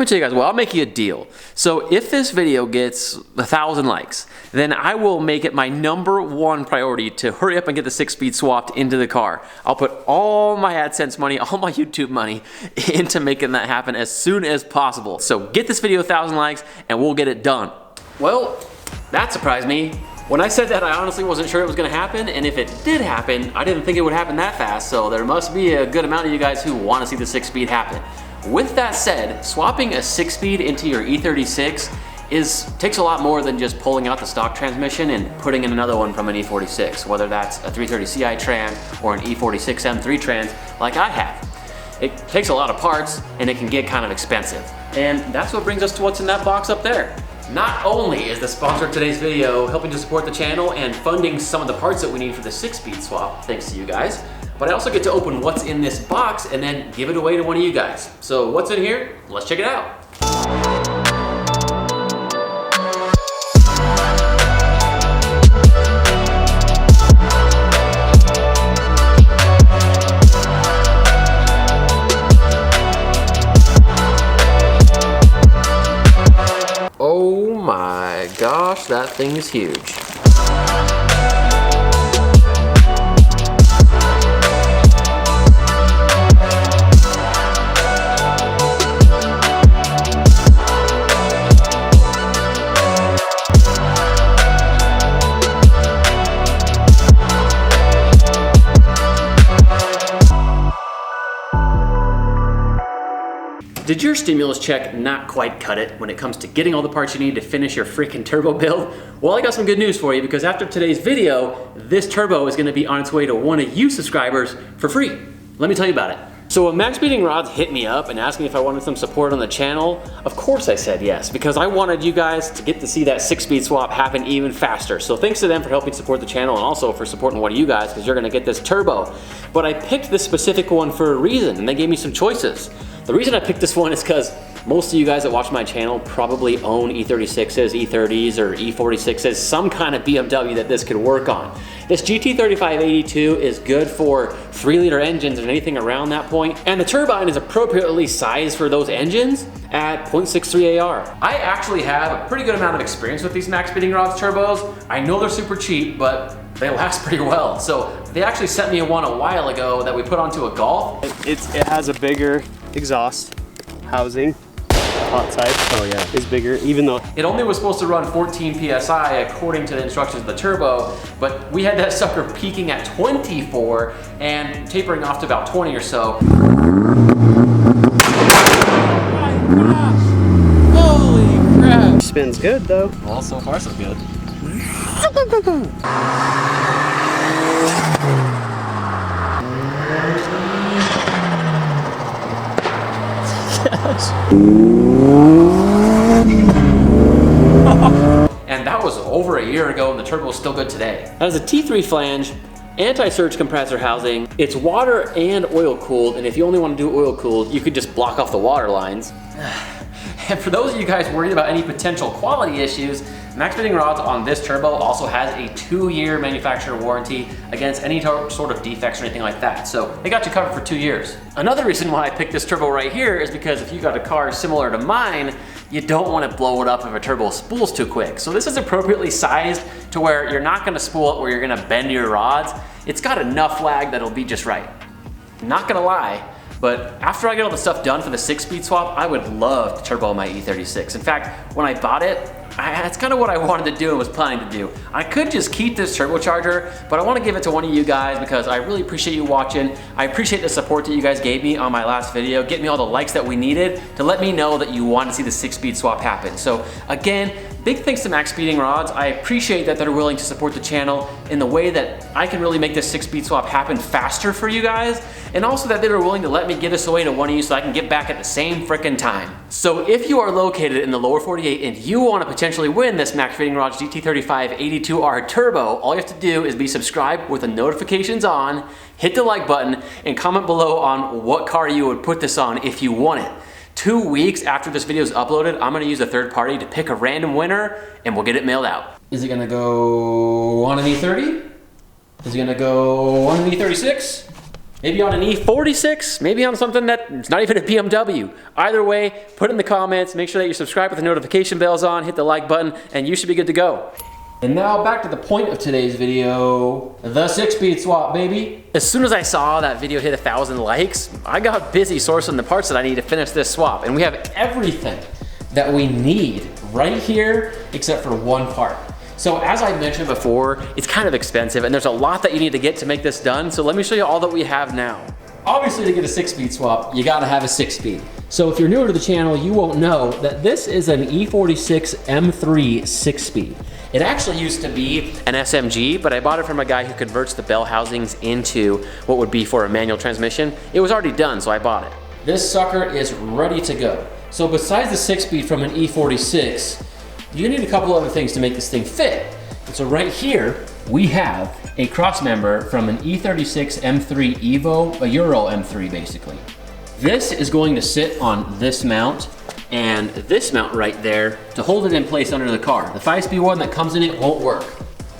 me tell you guys, well, I'll make you a deal. So if this video gets 1,000 likes, then I will make it my #1 priority to hurry up and get the 6-speed swapped into the car. I'll put all my AdSense money, all my YouTube money into making that happen as soon as possible. So get this video 1,000 likes and we'll get it done. Well, that surprised me. When I said that, I honestly wasn't sure it was gonna happen, and if it did happen, I didn't think it would happen that fast, so there must be a good amount of you guys who wanna see the 6-speed happen. With that said, swapping a 6-speed into your E36 takes a lot more than just pulling out the stock transmission and putting in another one from an E46, whether that's a 330 Ci trans or an E46 M3 trans like I have. It takes a lot of parts and it can get kind of expensive. And that's what brings us to what's in that box up there. Not only is the sponsor of today's video helping to support the channel and funding some of the parts that we need for the 6-speed swap, thanks to you guys, but I also get to open what's in this box and then give it away to one of you guys. So what's in here? Let's check it out. Oh my gosh, that thing is huge. Did your stimulus check not quite cut it when it comes to getting all the parts you need to finish your freaking turbo build? Well, I got some good news for you, because after today's video, this turbo is gonna be on its way to one of you subscribers for free. Let me tell you about it. So when MaXpeedingRods hit me up and asked me if I wanted some support on the channel, of course I said yes, because I wanted you guys to get to see that 6-speed swap happen even faster. So thanks to them for helping support the channel and also for supporting one of you guys, because you're gonna get this turbo. But I picked this specific one for a reason, and they gave me some choices. The reason I picked this one is because most of you guys that watch my channel probably own E36s, E30s, or E46s, some kind of BMW that this could work on. This GT3582 is good for 3-liter engines and anything around that point, and the turbine is appropriately sized for those engines at 0.63 AR. I actually have a pretty good amount of experience with these MaXpeedingRods Turbos. I know they're super cheap, but they last pretty well. So they actually sent me one a while ago that we put onto a Golf. It has a bigger exhaust housing. Hot side is bigger, even though it only was supposed to run 14 PSI according to the instructions of the turbo, but we had that sucker peaking at 24 and tapering off to about 20 or so. Oh my gosh! Holy crap! Spins good though. Well, so far so good. And that was over a year ago and the turbo is still good today. That is a T3 flange, anti-surge compressor housing. It's water and oil cooled, and if you only want to do oil cooled, you could just block off the water lines. And for those of you guys worried about any potential quality issues, MaXpeedingRods on this turbo also has a 2-year manufacturer warranty against any sort of defects or anything like that. So they got you covered for 2 years. Another reason why I picked this turbo right here is because if you got a car similar to mine, you don't want to blow it up if a turbo spools too quick. So this is appropriately sized to where you're not going to spool it where you're going to bend your rods. It's got enough lag that'll be just right. Not gonna lie, but after I get all the stuff done for the 6-speed swap, I would love to turbo my E36. In fact, when I bought it, that's kind of what I wanted to do and was planning to do. I could just keep this turbocharger, but I want to give it to one of you guys because I really appreciate you watching. I appreciate the support that you guys gave me on my last video, get me all the likes that we needed to let me know that you want to see the 6-speed swap happen. So again, big thanks to MaXpeedingRods. I appreciate that they're willing to support the channel in the way that I can really make this 6-speed swap happen faster for you guys, and also that they were willing to let me give this away to one of you so I can get back at the same frickin' time. So if you are located in the lower 48 and you want to potentially win this MaXpeedingRods GT3582R Turbo, all you have to do is be subscribed with the notifications on, hit the like button, and comment below on what car you would put this on if you won it. 2 weeks after this video is uploaded, I'm gonna use a third party to pick a random winner and we'll get it mailed out. Is it gonna go on an E30? Is it gonna go on an E36? Maybe on an E46, maybe on something that's not even a BMW. Either way, put in the comments, make sure that you're subscribed with the notification bells on, hit the like button, and you should be good to go. And now back to the point of today's video, the 6-speed swap, baby. As soon as I saw that video hit 1,000 likes, I got busy sourcing the parts that I need to finish this swap. And we have everything that we need right here, except for one part. So as I mentioned before, it's kind of expensive and there's a lot that you need to get to make this done. So let me show you all that we have now. Obviously, to get a 6-speed swap, you gotta have a 6-speed. So if you're newer to the channel, you won't know that this is an E46 M3 6-speed. It actually used to be an SMG, but I bought it from a guy who converts the bell housings into what would be for a manual transmission. It was already done, so I bought it. This sucker is ready to go. So besides the 6-speed from an E46, you need a couple other things to make this thing fit. And so right here, we have a cross member from an E36 M3 Evo, a Euro M3 basically. This is going to sit on this mount and this mount right there to hold it in place under the car. The 5-speed one that comes in it won't work.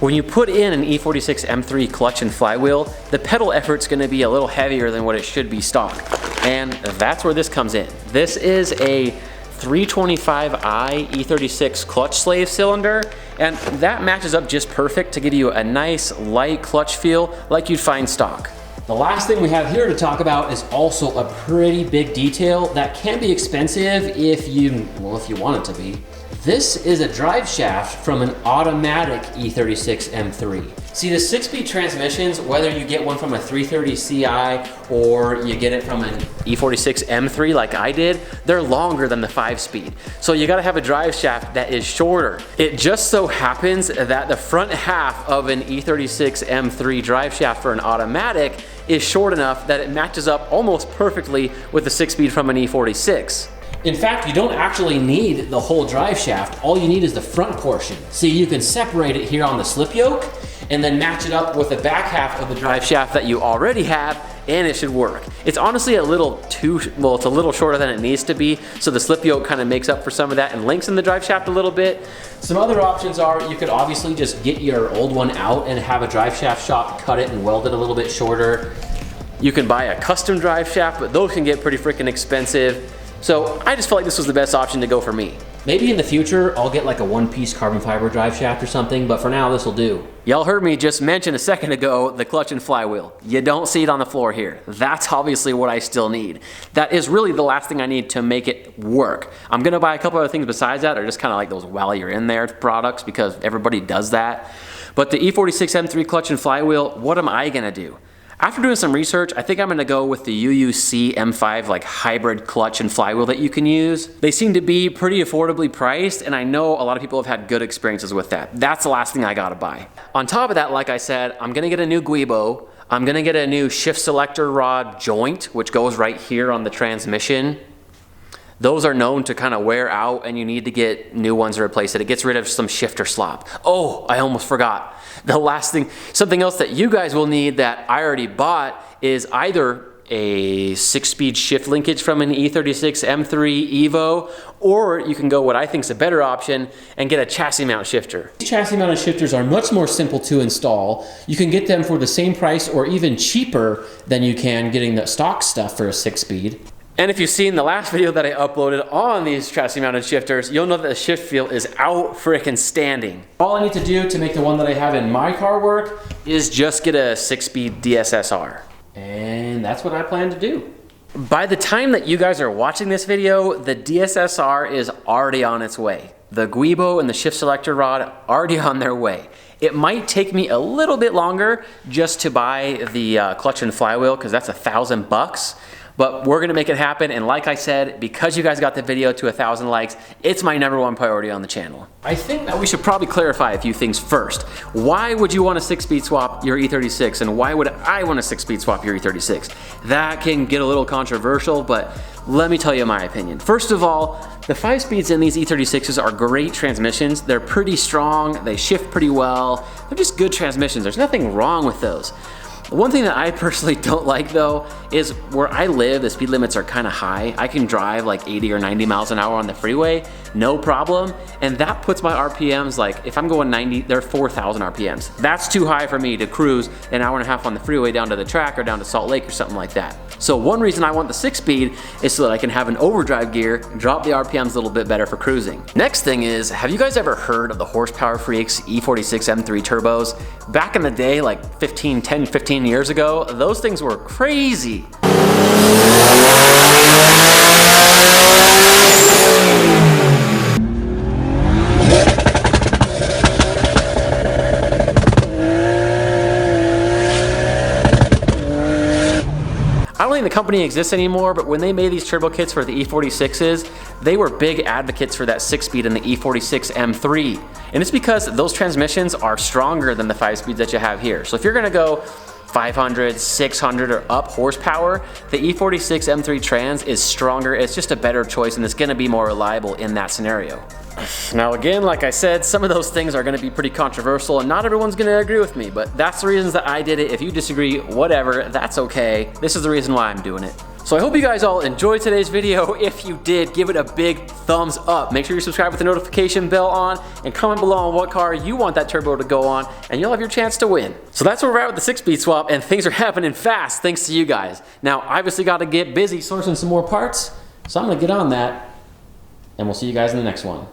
When you put in an E46 M3 clutch and flywheel, the pedal effort's gonna be a little heavier than what it should be stock. And that's where this comes in. This is a 325i E36 clutch slave cylinder, and that matches up just perfect to give you a nice light clutch feel like you'd find stock. The last thing we have here to talk about is also a pretty big detail that can be expensive if you want it to be. This is a drive shaft from an automatic E36 M3. See, the 6-speed transmissions, whether you get one from a 330 Ci or you get it from an E46 M3 like I did, they're longer than the 5-speed. So you gotta have a drive shaft that is shorter. It just so happens that the front half of an E36 M3 drive shaft for an automatic is short enough that it matches up almost perfectly with the 6-speed from an E46. In fact, you don't actually need the whole drive shaft. All you need is the front portion. See, you can separate it here on the slip yoke and then match it up with the back half of the drive shaft that you already have, and it should work. It's honestly a little it's a little shorter than it needs to be, so the slip yoke kind of makes up for some of that and links in the drive shaft a little bit. Some other options are you could obviously just get your old one out and have a drive shaft shop cut it and weld it a little bit shorter. You can buy a custom drive shaft, but those can get pretty freaking expensive. So I just felt like this was the best option to go for me. Maybe in the future, I'll get like a one-piece carbon fiber drive shaft or something, but for now, this will do. Y'all heard me just mention a second ago the clutch and flywheel. You don't see it on the floor here. That's obviously what I still need. That is really the last thing I need to make it work. I'm gonna buy a couple other things besides that, or just kind of like those while you're in there products, because everybody does that. But the E46 M3 clutch and flywheel, what am I gonna do? After doing some research, I think I'm gonna go with the UUC M5 like hybrid clutch and flywheel that you can use. They seem to be pretty affordably priced, and I know a lot of people have had good experiences with that. That's the last thing I gotta buy. On top of that, like I said, I'm gonna get a new guibo. I'm gonna get a new shift selector rod joint, which goes right here on the transmission. Those are known to kind of wear out and you need to get new ones to replace it. It gets rid of some shifter slop. Oh, I almost forgot. The last thing, something else that you guys will need that I already bought is either a 6-speed shift linkage from an E36 M3 Evo, or you can go what I think is a better option and get a chassis mount shifter. These chassis mounted shifters are much more simple to install. You can get them for the same price or even cheaper than you can getting the stock stuff for a 6-speed. And if you've seen the last video that I uploaded on these chassis mounted shifters, you'll know that the shift feel is out frickin' standing. All I need to do to make the one that I have in my car work is just get a 6-speed DSSR. And that's what I plan to do. By the time that you guys are watching this video, the DSSR is already on its way. The guibo and the shift selector rod already on their way. It might take me a little bit longer just to buy the clutch and flywheel, because that's $1,000. But we're gonna make it happen, and like I said, because you guys got the video to 1,000 likes, it's my #1 priority on the channel. I think that we should probably clarify a few things first. Why would you want a 6-speed swap your E36, and why would I want a 6-speed swap your E36? That can get a little controversial, but let me tell you my opinion. First of all, the 5-speeds in these E36s are great transmissions. They're pretty strong, they shift pretty well. They're just good transmissions. There's nothing wrong with those. One thing that I personally don't like though is where I live, the speed limits are kind of high. I can drive like 80 or 90 miles an hour on the freeway, no problem. And that puts my RPMs, like if I'm going 90, they're 4,000 RPMs. That's too high for me to cruise an hour and a half on the freeway down to the track or down to Salt Lake or something like that. So one reason I want the 6-speed is so that I can have an overdrive gear, drop the RPMs a little bit better for cruising. Next thing is, have you guys ever heard of the Horsepower Freaks E36 M3 turbos? Back in the day, like 10, 15 years ago, those things were crazy. I don't think the company exists anymore, but when they made these turbo kits for the E46s, they were big advocates for that 6-speed in the E46 M3. And it's because those transmissions are stronger than the 5-speeds that you have here. So if you're gonna go 500, 600 or up horsepower, the E46 M3 trans is stronger. It's just a better choice and it's gonna be more reliable in that scenario. Now again, like I said, some of those things are gonna be pretty controversial and not everyone's gonna agree with me, but that's the reasons that I did it. If you disagree, whatever, that's okay. This is the reason why I'm doing it. So I hope you guys all enjoyed today's video. If you did, give it a big thumbs up. Make sure you subscribe with the notification bell on and comment below on what car you want that turbo to go on and you'll have your chance to win. So that's where we're at with the 6-speed swap and things are happening fast thanks to you guys. Now, I obviously gotta get busy sourcing some more parts, so I'm gonna get on that and we'll see you guys in the next one.